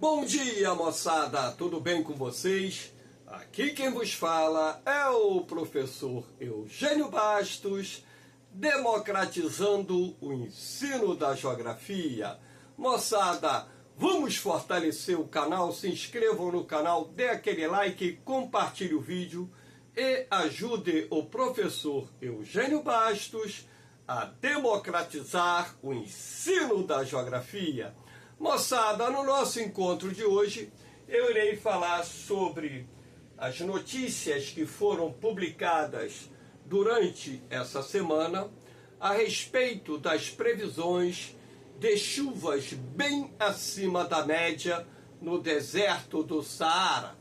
Bom dia, moçada! Tudo bem com vocês? Aqui quem vos fala é o professor Eugênio Bastos, democratizando o ensino da geografia. Moçada, vamos fortalecer o canal, se inscrevam no canal, dê aquele like, compartilhe o vídeo e ajude o professor Eugênio Bastos a democratizar o ensino da geografia. Moçada, no nosso encontro de hoje, eu irei falar sobre as notícias que foram publicadas durante essa semana a respeito das previsões de chuvas bem acima da média no deserto do Saara.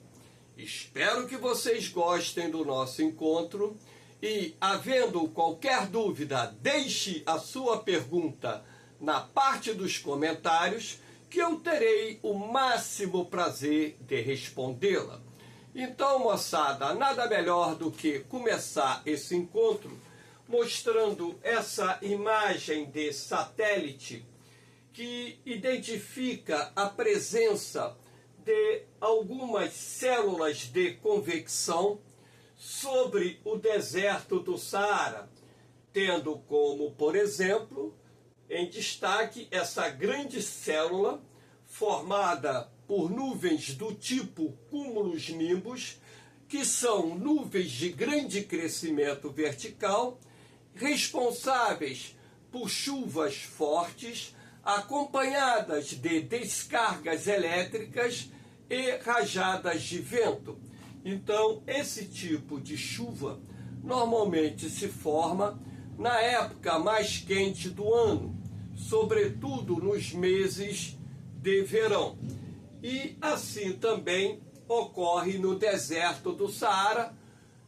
Espero que vocês gostem do nosso encontro e, havendo qualquer dúvida, deixe a sua pergunta na parte dos comentários, que eu terei o máximo prazer de respondê-la. Então, moçada, nada melhor do que começar esse encontro mostrando essa imagem de satélite que identifica a presença de algumas células de convecção sobre o deserto do Saara, tendo como, por exemplo, em destaque essa grande célula formada por nuvens do tipo cúmulos-nimbus, que são nuvens de grande crescimento vertical, responsáveis por chuvas fortes, acompanhadas de descargas elétricas e rajadas de vento. Então, esse tipo de chuva normalmente se forma na época mais quente do ano, sobretudo nos meses de verão. E assim também ocorre no deserto do Saara,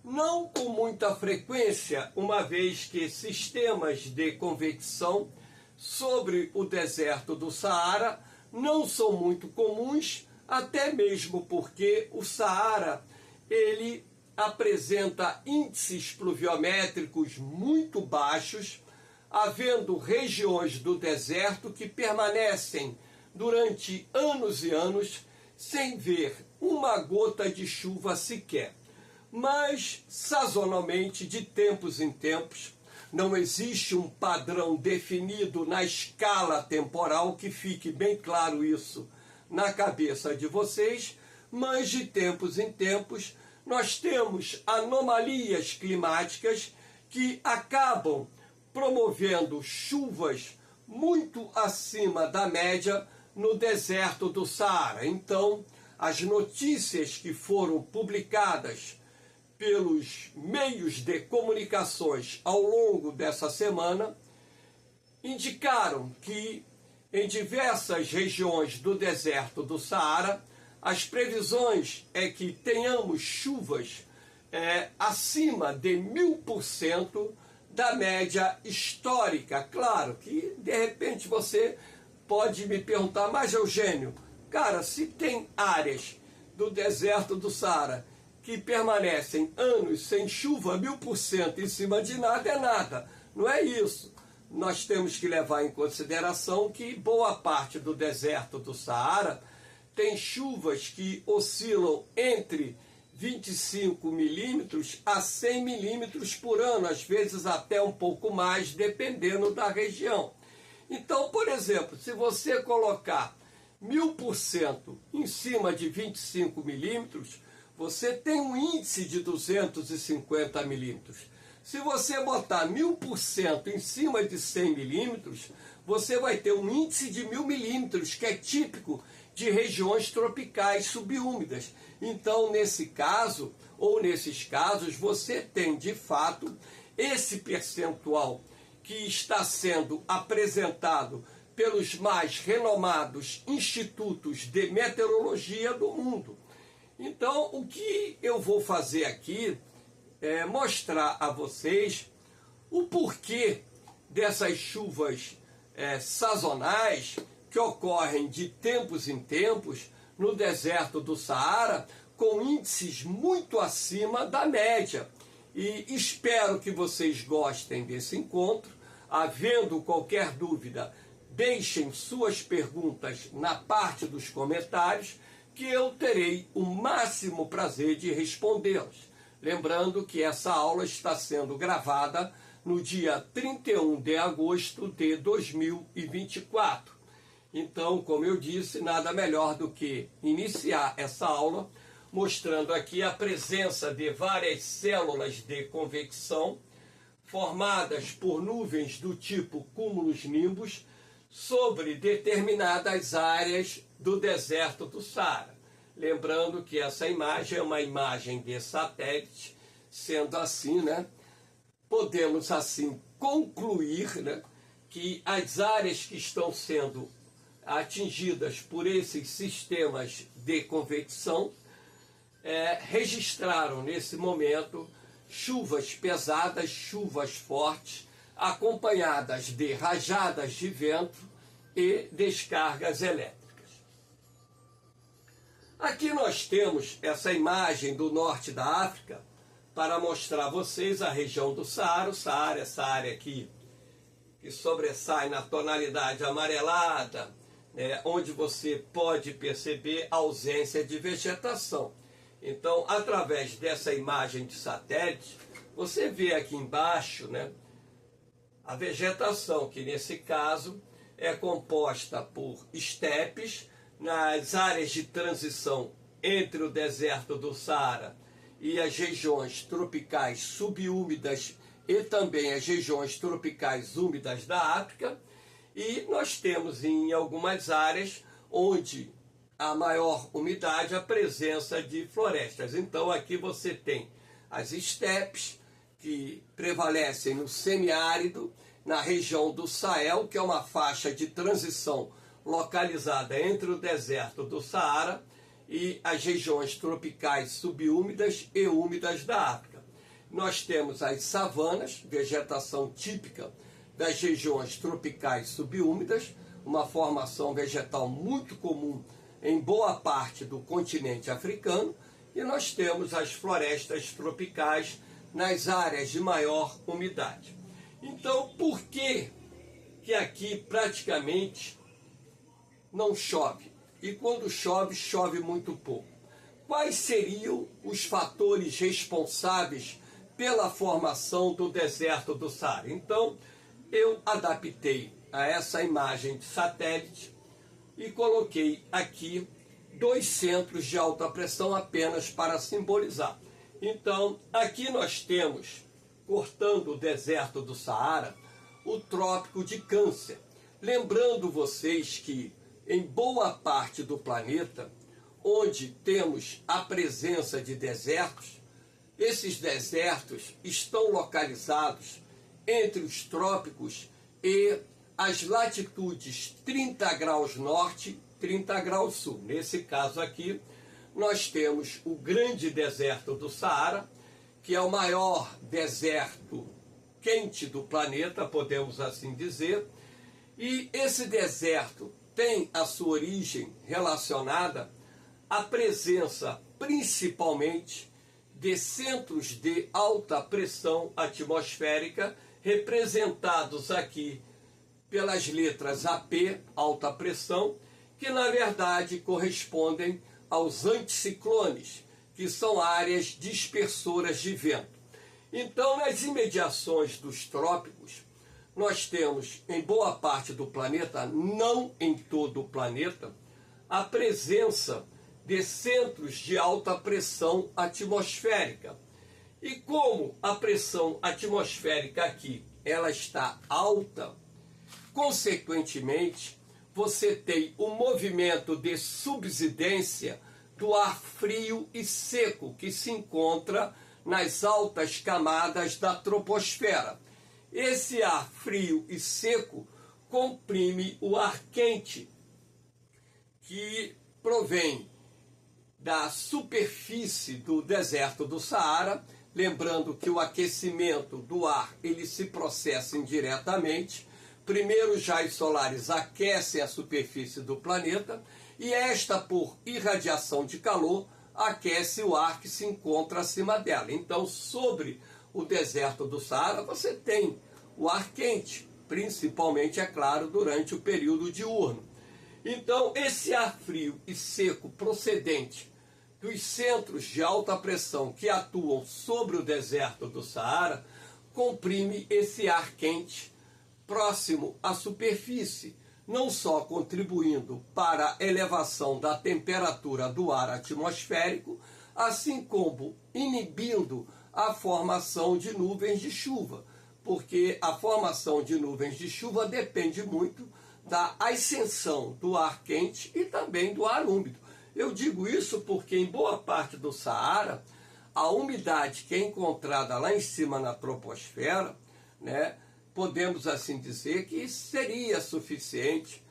não com muita frequência, uma vez que sistemas de convecção sobre o deserto do Saara não são muito comuns, até mesmo porque o Saara ele apresenta índices pluviométricos muito baixos, havendo regiões do deserto que permanecem durante anos e anos sem ver uma gota de chuva sequer. Mas, sazonalmente, de tempos em tempos, não existe um padrão definido na escala temporal, que fique bem claro isso na cabeça de vocês, mas de tempos em tempos nós temos anomalias climáticas que acabam promovendo chuvas muito acima da média no deserto do Saara. Então, as notícias que foram publicadas pelos meios de comunicações ao longo dessa semana indicaram que em diversas regiões do deserto do Saara as previsões é que tenhamos chuvas acima de 1000% da média histórica. Claro que, de repente, você pode me perguntar, mas Eugênio, cara, se tem áreas do deserto do Saara que permanecem anos sem chuva, 1000% em cima de nada é nada. Não é isso. Nós temos que levar em consideração que boa parte do deserto do Saara tem chuvas que oscilam entre 25 milímetros a 100 milímetros por ano, às vezes até um pouco mais, dependendo da região. Então, por exemplo, se você colocar 1000% em cima de 25 milímetros, você tem um índice de 250 milímetros. Se você botar 1000% em cima de 100 milímetros, você vai ter um índice de 1000 milímetros, que é típico de regiões tropicais subúmidas. Então, nesse caso, ou nesses casos, você tem, de fato, esse percentual que está sendo apresentado pelos mais renomados institutos de meteorologia do mundo. Então, o que eu vou fazer aqui é mostrar a vocês o porquê dessas chuvas sazonais que ocorrem de tempos em tempos no deserto do Saara, com índices muito acima da média. E espero que vocês gostem desse encontro. Havendo qualquer dúvida, deixem suas perguntas na parte dos comentários, que eu terei o máximo prazer de respondê-las. Lembrando que essa aula está sendo gravada no dia 31 de agosto de 2024. Então, como eu disse, nada melhor do que iniciar essa aula mostrando aqui a presença de várias células de convecção formadas por nuvens do tipo cúmulos-nimbus sobre determinadas áreas do deserto do Saara. Lembrando que essa imagem é uma imagem de satélite, sendo assim, podemos assim concluir, que as áreas que estão sendo atingidas por esses sistemas de convecção registraram nesse momento chuvas pesadas, chuvas fortes, acompanhadas de rajadas de vento e descargas elétricas. Aqui nós temos essa imagem do norte da África para mostrar a vocês a região do Saara. O Saara, essa área aqui que sobressai na tonalidade amarelada, onde você pode perceber a ausência de vegetação. Então, através dessa imagem de satélite, você vê aqui embaixo, a vegetação, que nesse caso é composta por estepes, nas áreas de transição entre o deserto do Saara e as regiões tropicais subúmidas e também as regiões tropicais úmidas da África. E nós temos em algumas áreas onde a maior umidade, a presença de florestas. Então aqui você tem as estepes, que prevalecem no semiárido, na região do Sahel, que é uma faixa de transição localizada entre o deserto do Saara e as regiões tropicais subúmidas e úmidas da África. Nós temos as savanas, vegetação típica das regiões tropicais subúmidas, uma formação vegetal muito comum em boa parte do continente africano, e nós temos as florestas tropicais nas áreas de maior umidade. Então, por que aqui praticamente não chove? E quando chove, chove muito pouco. Quais seriam os fatores responsáveis pela formação do deserto do Saara? Então, eu adaptei a essa imagem de satélite e coloquei aqui 2 centros de alta pressão apenas para simbolizar. Então, aqui nós temos, cortando o deserto do Saara, o Trópico de Câncer. Lembrando vocês que em boa parte do planeta, onde temos a presença de desertos, esses desertos estão localizados entre os trópicos e as latitudes 30 graus norte, 30 graus sul. Nesse caso aqui, nós temos o grande deserto do Saara, que é o maior deserto quente do planeta, podemos assim dizer, e esse deserto tem a sua origem relacionada à presença principalmente de centros de alta pressão atmosférica, representados aqui pelas letras AP, alta pressão, que na verdade correspondem aos anticiclones, que são áreas dispersoras de vento. Então, nas imediações dos trópicos, nós temos em boa parte do planeta, não em todo o planeta, a presença de centros de alta pressão atmosférica. E como a pressão atmosférica aqui ela está alta, consequentemente, você tem o movimento de subsidência do ar frio e seco que se encontra nas altas camadas da troposfera. Esse ar frio e seco comprime o ar quente, que provém da superfície do deserto do Saara. Lembrando que o aquecimento do ar ele se processa indiretamente. Primeiro, os raios solares aquecem a superfície do planeta e esta, por irradiação de calor, aquece o ar que se encontra acima dela. Então, sobre o deserto do Saara, você tem o ar quente, principalmente, é claro, durante o período diurno. Então, esse ar frio e seco procedente dos centros de alta pressão que atuam sobre o deserto do Saara comprime esse ar quente próximo à superfície, não só contribuindo para a elevação da temperatura do ar atmosférico, assim como inibindo a formação de nuvens de chuva, porque a formação de nuvens de chuva depende muito da ascensão do ar quente e também do ar úmido. Eu digo isso porque em boa parte do Saara, a umidade que é encontrada lá em cima na troposfera, né, podemos assim dizer que seria suficiente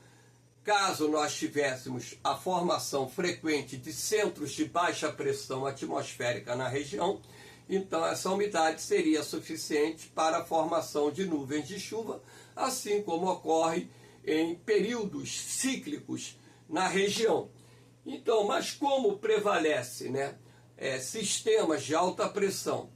caso nós tivéssemos a formação frequente de centros de baixa pressão atmosférica na região. Então essa umidade seria suficiente para a formação de nuvens de chuva, assim como ocorre em períodos cíclicos na região. Então, mas como prevalece, né, sistemas de alta pressão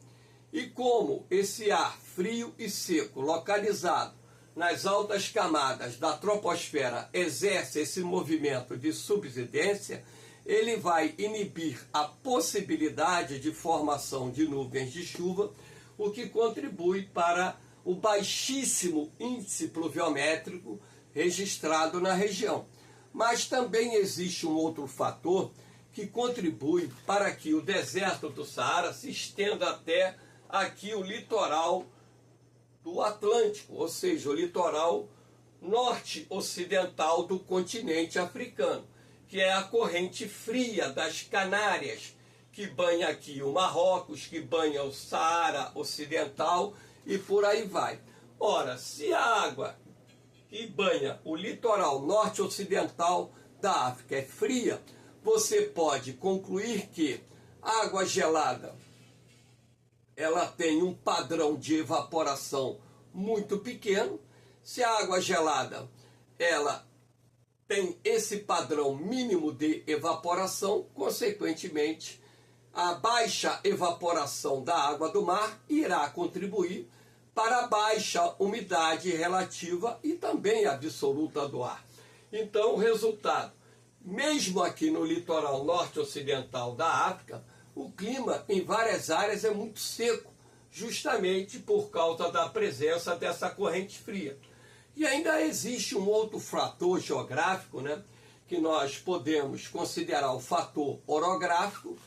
e como esse ar frio e seco localizado nas altas camadas da troposfera exerce esse movimento de subsidência, ele vai inibir a possibilidade de formação de nuvens de chuva, o que contribui para o baixíssimo índice pluviométrico registrado na região. Mas também existe um outro fator que contribui para que o deserto do Saara se estenda até aqui o litoral do Atlântico, ou seja, o litoral norte-ocidental do continente africano, que é a corrente fria das Canárias, que banha aqui o Marrocos, que banha o Saara Ocidental e por aí vai. Ora, se a água que banha o litoral norte-ocidental da África é fria, você pode concluir que a água gelada ela tem um padrão de evaporação muito pequeno. Se a água gelada ela tem esse padrão mínimo de evaporação, consequentemente, a baixa evaporação da água do mar irá contribuir para a baixa umidade relativa e também absoluta do ar. Então, o resultado, mesmo aqui no litoral norte-ocidental da África, o clima em várias áreas é muito seco, justamente por causa da presença dessa corrente fria. E ainda existe um outro fator geográfico, né, que nós podemos considerar o fator orográfico,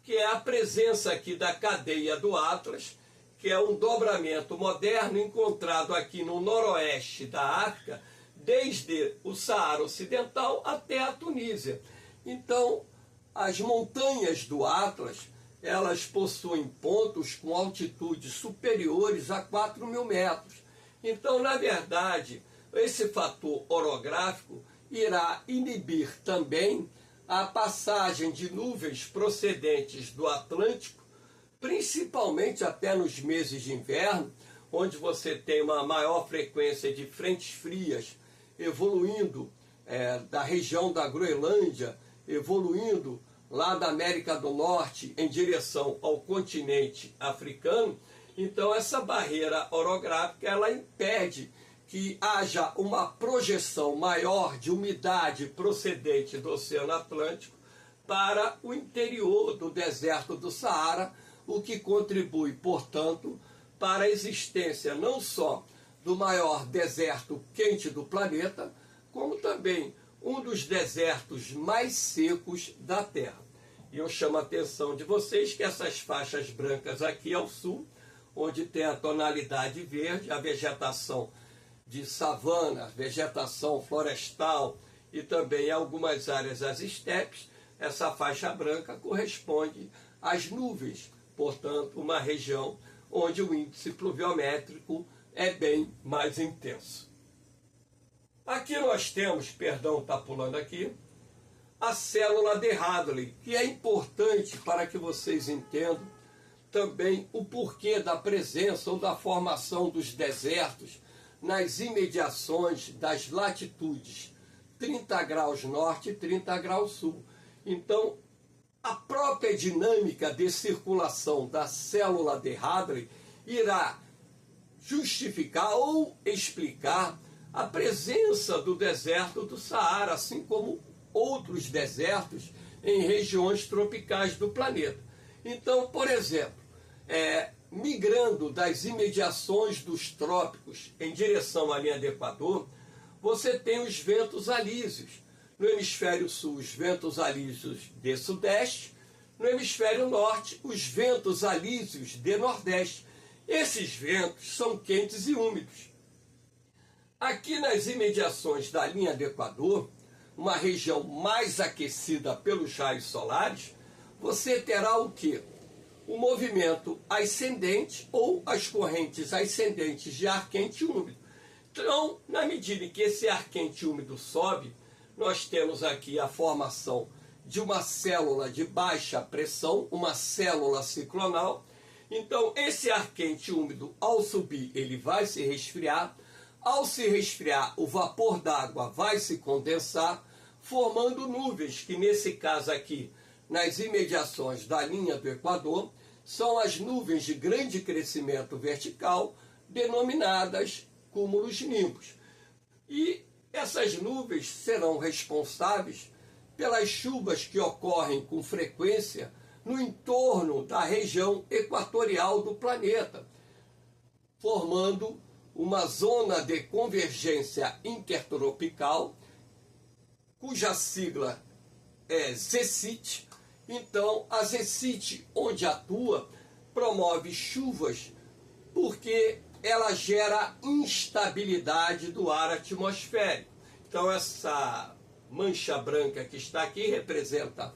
que é a presença aqui da cadeia do Atlas, que é um dobramento moderno encontrado aqui no noroeste da África, desde o Saara Ocidental até a Tunísia. Então, as montanhas do Atlas, elas possuem pontos com altitudes superiores a 4.000 metros. Então, na verdade, esse fator orográfico irá inibir também a passagem de nuvens procedentes do Atlântico, principalmente até nos meses de inverno, onde você tem uma maior frequência de frentes frias evoluindo da região da Groenlândia, evoluindo lá da América do Norte em direção ao continente africano. Então essa barreira orográfica ela impede que haja uma projeção maior de umidade procedente do Oceano Atlântico para o interior do deserto do Saara, o que contribui, portanto, para a existência não só do maior deserto quente do planeta, como também um dos desertos mais secos da Terra. E eu chamo a atenção de vocês que essas faixas brancas aqui ao sul, onde tem a tonalidade verde, a vegetação de savana, vegetação florestal e também algumas áreas das estepes, essa faixa branca corresponde às nuvens, portanto, uma região onde o índice pluviométrico é bem mais intenso. Aqui nós temos, perdão, está pulando aqui, a célula de Hadley, que é importante para que vocês entendam também o porquê da presença ou da formação dos desertos nas imediações das latitudes 30 graus norte e 30 graus sul. Então, a própria dinâmica de circulação da célula de Hadley irá justificar ou explicar a presença do deserto do Saara, assim como outros desertos em regiões tropicais do planeta. Então, por exemplo, migrando das imediações dos trópicos em direção à linha do Equador, você tem os ventos alísios. No hemisfério sul, os ventos alísios de sudeste. No hemisfério norte, os ventos alísios de nordeste. Esses ventos são quentes e úmidos. Aqui nas imediações da linha do Equador, uma região mais aquecida pelos raios solares, você terá o quê? O movimento ascendente ou as correntes ascendentes de ar quente e úmido. Então, na medida em que esse ar quente e úmido sobe, nós temos aqui a formação de uma célula de baixa pressão, uma célula ciclonal. Então, esse ar quente e úmido, ao subir, ele vai se resfriar. Ao se resfriar, o vapor d'água vai se condensar, formando nuvens, que nesse caso aqui, nas imediações da linha do Equador, são as nuvens de grande crescimento vertical, denominadas cúmulos-nimbos. E essas nuvens serão responsáveis pelas chuvas que ocorrem com frequência no entorno da região equatorial do planeta, formando uma zona de convergência intertropical, cuja sigla é ZECIT. Então, a ZECIT, onde atua, promove chuvas porque ela gera instabilidade do ar atmosférico. Então, essa mancha branca que está aqui representa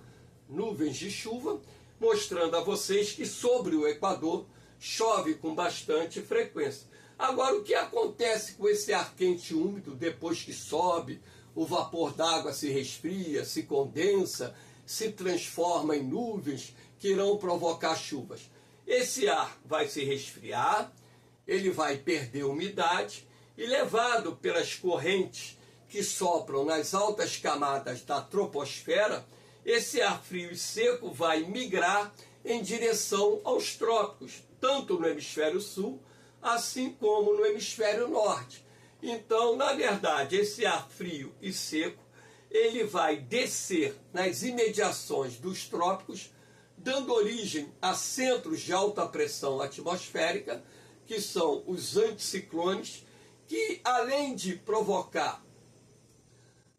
nuvens de chuva, mostrando a vocês que sobre o Equador chove com bastante frequência. Agora, o que acontece com esse ar quente e úmido depois que sobe, o vapor d'água se resfria, se condensa, se transforma em nuvens que irão provocar chuvas? Esse ar vai se resfriar, ele vai perder umidade e, levado pelas correntes que sopram nas altas camadas da troposfera, esse ar frio e seco vai migrar em direção aos trópicos, tanto no hemisfério sul, assim como no hemisfério norte. Então, na verdade, esse ar frio e seco, ele vai descer nas imediações dos trópicos, dando origem a centros de alta pressão atmosférica, que são os anticiclones, que além de provocar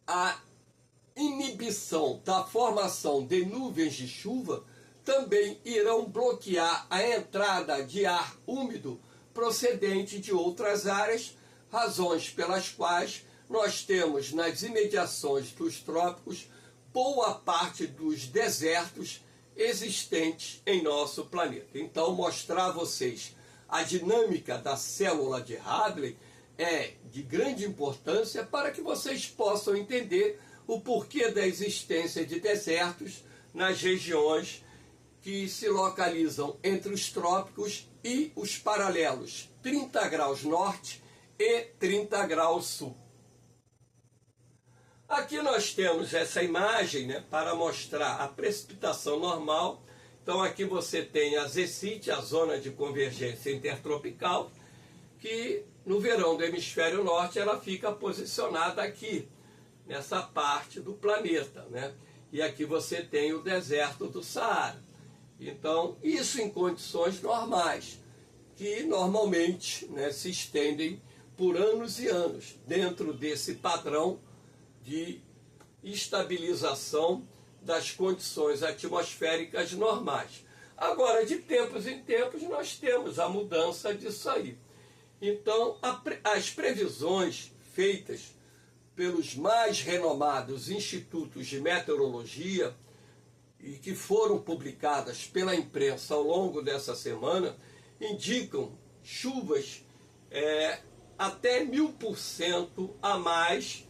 a inibição da formação de nuvens de chuva, também irão bloquear a entrada de ar úmido procedente de outras áreas, razões pelas quais nós temos nas imediações dos trópicos boa parte dos desertos existentes em nosso planeta. Então, mostrar a vocês a dinâmica da célula de Hadley é de grande importância para que vocês possam entender o porquê da existência de desertos nas regiões que se localizam entre os trópicos e os paralelos 30 graus norte e 30 graus sul. Aqui nós temos essa imagem, né, para mostrar a precipitação normal. Então aqui você tem a ZECIT, a zona de convergência intertropical, que no verão do hemisfério norte ela fica posicionada aqui, nessa parte do planeta, né? E aqui você tem o deserto do Saara. Então, isso em condições normais, que normalmente, né, se estendem por anos e anos, dentro desse padrão de estabilização das condições atmosféricas normais. Agora, de tempos em tempos, nós temos a mudança disso aí. Então, as previsões feitas pelos mais renomados institutos de meteorologia e que foram publicadas pela imprensa ao longo dessa semana, indicam chuvas até 1000% a mais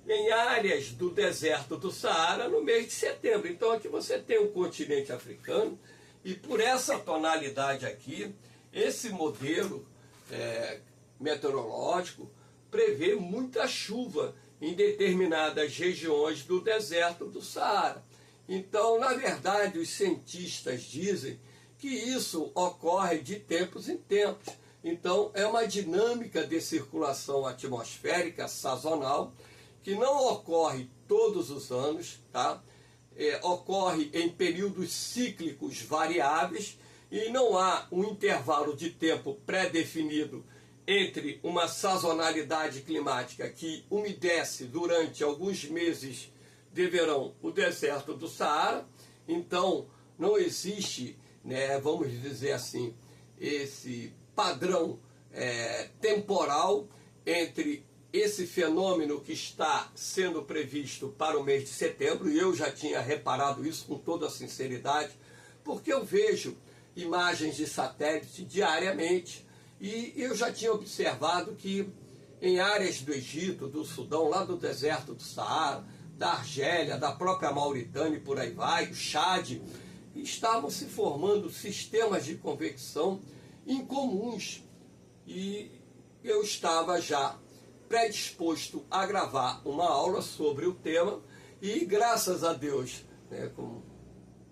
em áreas do deserto do Saara no mês de setembro. Então aqui você tem o continente africano e por essa tonalidade aqui, esse modelo meteorológico prevê muita chuva em determinadas regiões do deserto do Saara. Então, na verdade, os cientistas dizem que isso ocorre de tempos em tempos, Então, é uma dinâmica de circulação atmosférica sazonal que não ocorre todos os anos, tá? Ocorre em períodos cíclicos variáveis e não há um intervalo de tempo pré-definido entre uma sazonalidade climática que umedece durante alguns meses de verão o deserto do Saara. Então, não existe, né, vamos dizer assim, esse padrão temporal entre esse fenômeno que está sendo previsto para o mês de setembro, e eu já tinha reparado isso com toda a sinceridade, porque eu vejo imagens de satélite diariamente, e eu já tinha observado que em áreas do Egito, do Sudão, lá do deserto do Saara, da Argélia, da própria Mauritânia e por aí vai, o Chad, estavam se formando sistemas de convecção incomuns. E eu estava já predisposto a gravar uma aula sobre o tema, e graças a Deus, né, com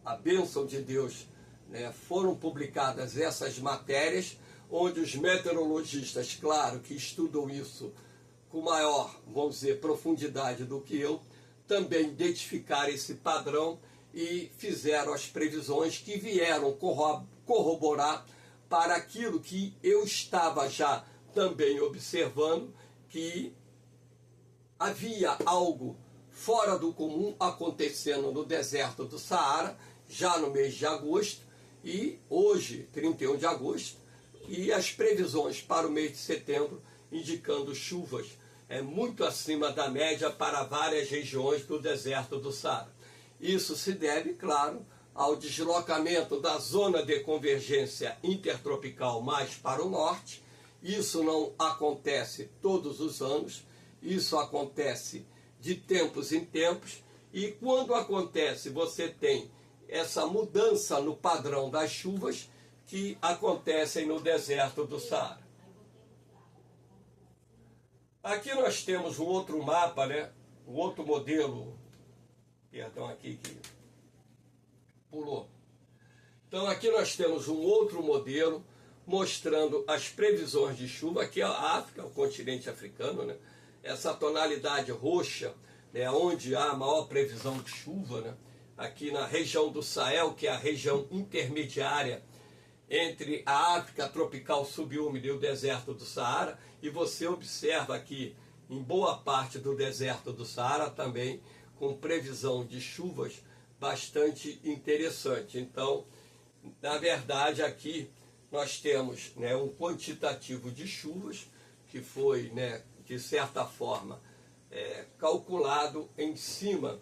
a bênção de Deus, né, foram publicadas essas matérias, onde os meteorologistas, claro, que estudam isso com maior, vamos dizer, profundidade do que eu, também identificaram esse padrão e fizeram as previsões que vieram corroborar para aquilo que eu estava já também observando, que havia algo fora do comum acontecendo no deserto do Saara, já no mês de agosto, e hoje, 31 de agosto, e as previsões para o mês de setembro indicando chuvas muito acima da média para várias regiões do deserto do Saara. Isso se deve, claro, ao deslocamento da zona de convergência intertropical mais para o norte. Isso não acontece todos os anos, isso acontece de tempos em tempos, e quando acontece, você tem essa mudança no padrão das chuvas que acontecem no deserto do Saara. Aqui nós temos um outro mapa, né? Um outro modelo, perdão aqui que pulou. Então aqui nós temos um outro modelo mostrando as previsões de chuva. Aqui é a África, o continente africano, né? Essa tonalidade roxa, né, onde há a maior previsão de chuva, né? Aqui na região do Sahel, que é a região intermediária entre a África tropical subúmida e o deserto do Saara, e você observa aqui em boa parte do deserto do Saara também com previsão de chuvas bastante interessante. Então, na verdade, aqui nós temos, né, um quantitativo de chuvas que foi, né, de certa forma, calculado em cima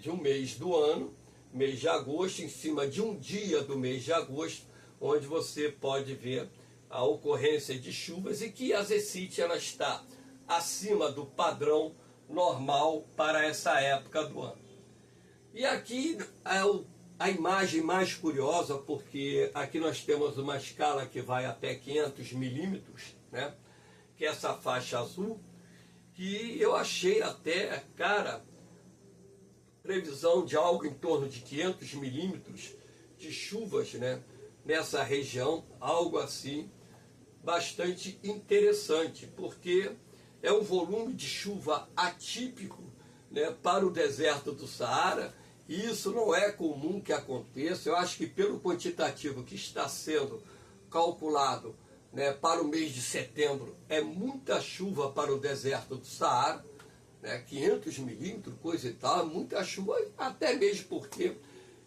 de um mês do ano, mês de agosto, em cima de um dia do mês de agosto, onde você pode ver a ocorrência de chuvas e que a ZECIT ela está acima do padrão normal para essa época do ano. E aqui é a imagem mais curiosa, porque aqui nós temos uma escala que vai até 500 milímetros, né? Que é essa faixa azul, que eu achei até, cara, previsão de algo em torno de 500 milímetros de chuvas, né, nessa região, algo assim bastante interessante, porque é um volume de chuva atípico, né, para o deserto do Saara, e isso não é comum que aconteça. Eu acho que pelo quantitativo que está sendo calculado, né, para o mês de setembro, é muita chuva para o deserto do Saara, né, 500 milímetros, coisa e tal, muita chuva, até mesmo porque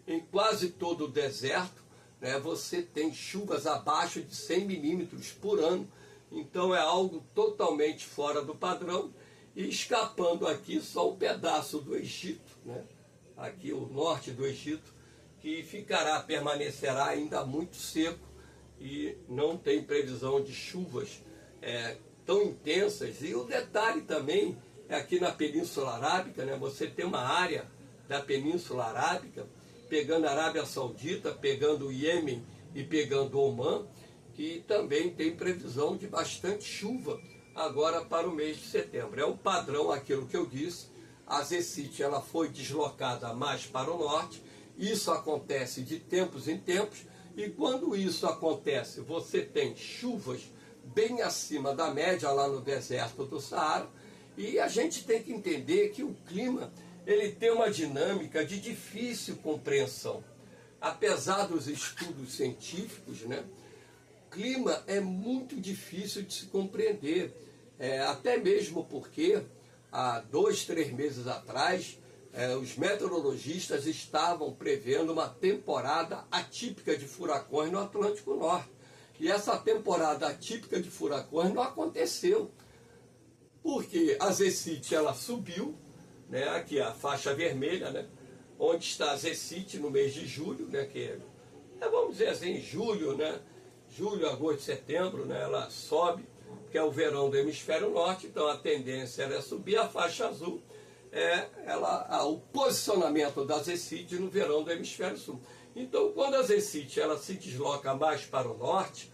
em quase todo o deserto, né, você tem chuvas abaixo de 100 milímetros por ano. Então é algo totalmente fora do padrão, e escapando aqui só um pedaço do Egito, né, aqui o norte do Egito, que permanecerá ainda muito seco e não tem previsão de chuvas tão intensas. E o detalhe também é aqui na Península Arábica, né, você tem uma área da Península Arábica, pegando a Arábia Saudita, pegando o Iêmen e pegando o Omã, que também tem previsão de bastante chuva agora para o mês de setembro. É o padrão, aquilo que eu disse, a ZECIT ela foi deslocada mais para o norte, isso acontece de tempos em tempos, e quando isso acontece, você tem chuvas bem acima da média lá no deserto do Saara, e a gente tem que entender que o clima ele tem uma dinâmica de difícil compreensão. Apesar dos estudos científicos, né, o clima é muito difícil de se compreender, até mesmo porque há 2, 3 meses atrás, os meteorologistas estavam prevendo uma temporada atípica de furacões no Atlântico Norte. E essa temporada atípica de furacões não aconteceu, porque a Zecite ela subiu, né, aqui a faixa vermelha, né, onde está a Zecite no mês de julho, né, que vamos dizer assim, julho, né, julho, agosto, setembro, né, ela sobe, que é o verão do hemisfério norte, então a tendência era subir. A faixa azul o posicionamento da Zecite no verão do hemisfério sul. Então, quando a Zecite ela se desloca mais para o norte,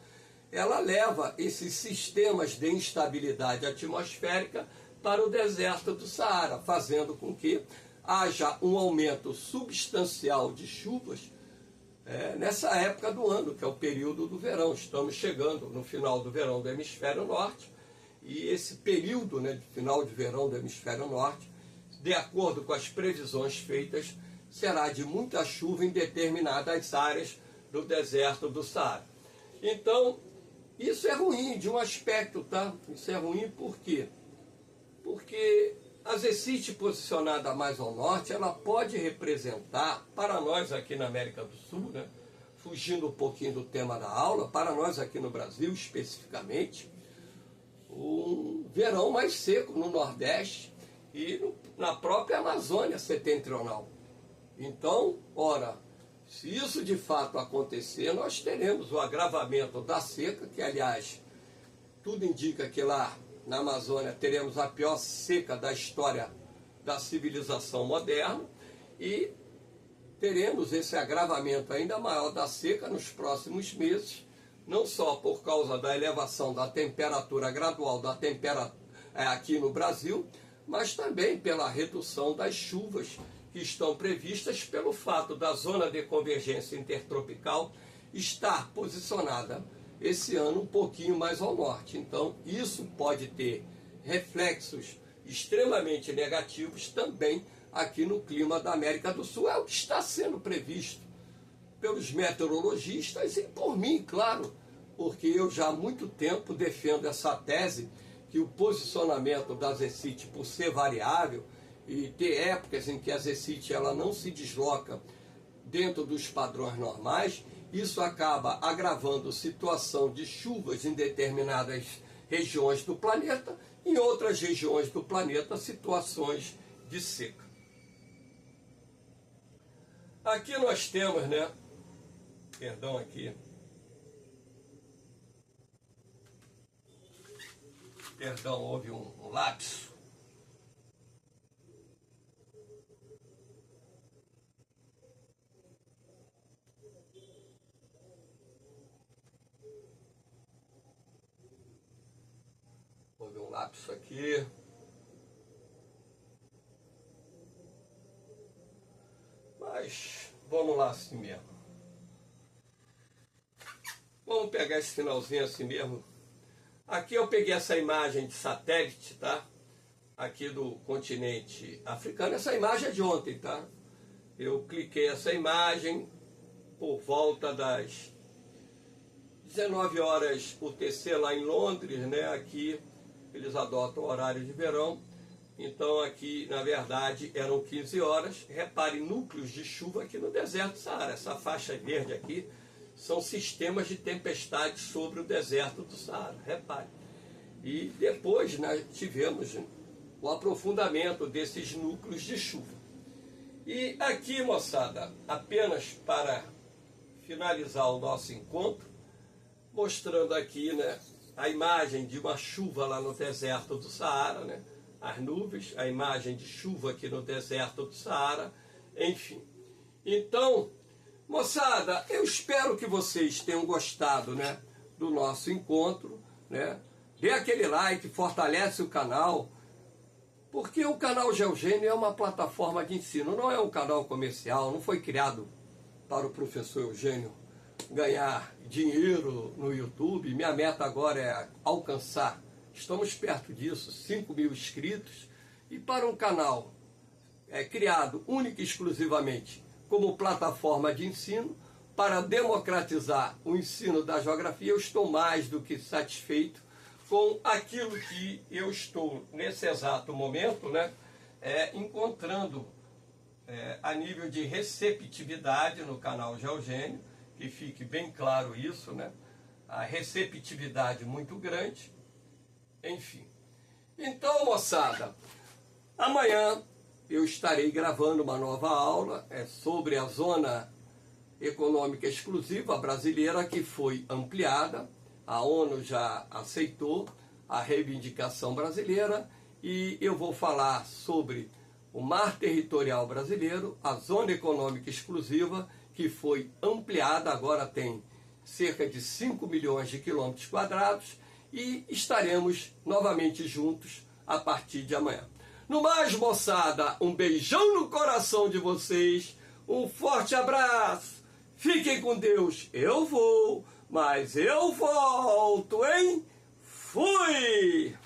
ela leva esses sistemas de instabilidade atmosférica para o deserto do Saara, fazendo com que haja um aumento substancial de chuvas nessa época do ano, que é o período do verão. Estamos chegando no final do verão do hemisfério norte, e esse período, né, de final de verão do hemisfério norte, de acordo com as previsões feitas, será de muita chuva em determinadas áreas do deserto do Saara. Então, isso é ruim de um aspecto, tá? Isso é ruim por quê? Porque a Zecite posicionada mais ao norte, ela pode representar, para nós aqui na América do Sul, né, fugindo um pouquinho do tema da aula, para nós aqui no Brasil especificamente, um verão mais seco no Nordeste e na própria Amazônia setentrional. Então, ora, se isso de fato acontecer, nós teremos o agravamento da seca, que aliás, tudo indica que lá na Amazônia teremos a pior seca da história da civilização moderna, e teremos esse agravamento ainda maior da seca nos próximos meses, não só por causa da elevação da temperatura gradual da temperatura aqui no Brasil, mas também pela redução das chuvas que estão previstas pelo fato da zona de convergência intertropical estar posicionada esse ano um pouquinho mais ao norte. Então, isso pode ter reflexos extremamente negativos também aqui no clima da América do Sul. É o que está sendo previsto pelos meteorologistas e por mim, claro, porque eu já há muito tempo defendo essa tese que o posicionamento da Zecite, por ser variável e ter épocas em que a Zecite ela não se desloca dentro dos padrões normais, isso acaba agravando situação de chuvas em determinadas regiões do planeta, em outras regiões do planeta, situações de seca. Aqui nós temos, né? Perdão aqui. Perdão, houve um lapso. Houve um lapso aqui. Mas vamos lá assim mesmo. Vamos pegar esse finalzinho assim mesmo. Aqui eu peguei essa imagem de satélite, tá? Aqui do continente africano. Essa imagem é de ontem, tá? Eu cliquei essa imagem por volta das 19 horas UTC lá em Londres, né? Aqui eles adotam o horário de verão. Então aqui, na verdade, eram 15 horas. Repare, núcleos de chuva aqui no deserto do Saara. Essa faixa verde aqui são sistemas de tempestade sobre o deserto do Saara, repare. E depois nós tivemos o aprofundamento desses núcleos de chuva. E aqui, moçada, apenas para finalizar o nosso encontro, mostrando aqui, né, a imagem de uma chuva lá no deserto do Saara, né, as nuvens, a imagem de chuva aqui no deserto do Saara, enfim. Então, moçada, eu espero que vocês tenham gostado, né, do nosso encontro, né? Dê aquele like, fortalece o canal, porque o canal GeoGênio é uma plataforma de ensino, não é um canal comercial, não foi criado para o professor Eugênio ganhar dinheiro no YouTube. Minha meta agora é alcançar, estamos perto disso, 5.000 inscritos. E para um canal criado única e exclusivamente como plataforma de ensino, para democratizar o ensino da geografia, eu estou mais do que satisfeito com aquilo que eu estou, nesse exato momento, encontrando a nível de receptividade no canal Geogênio, que fique bem claro isso, a receptividade muito grande, enfim. Então, moçada, amanhã eu estarei gravando uma nova aula sobre a Zona Econômica Exclusiva Brasileira, que foi ampliada. A ONU já aceitou a reivindicação brasileira e eu vou falar sobre o mar territorial brasileiro, a Zona Econômica Exclusiva, que foi ampliada, agora tem cerca de 5 milhões de quilômetros quadrados, e estaremos novamente juntos a partir de amanhã. No mais, moçada, um beijão no coração de vocês, um forte abraço, fiquem com Deus, eu vou, mas eu volto, hein? Fui!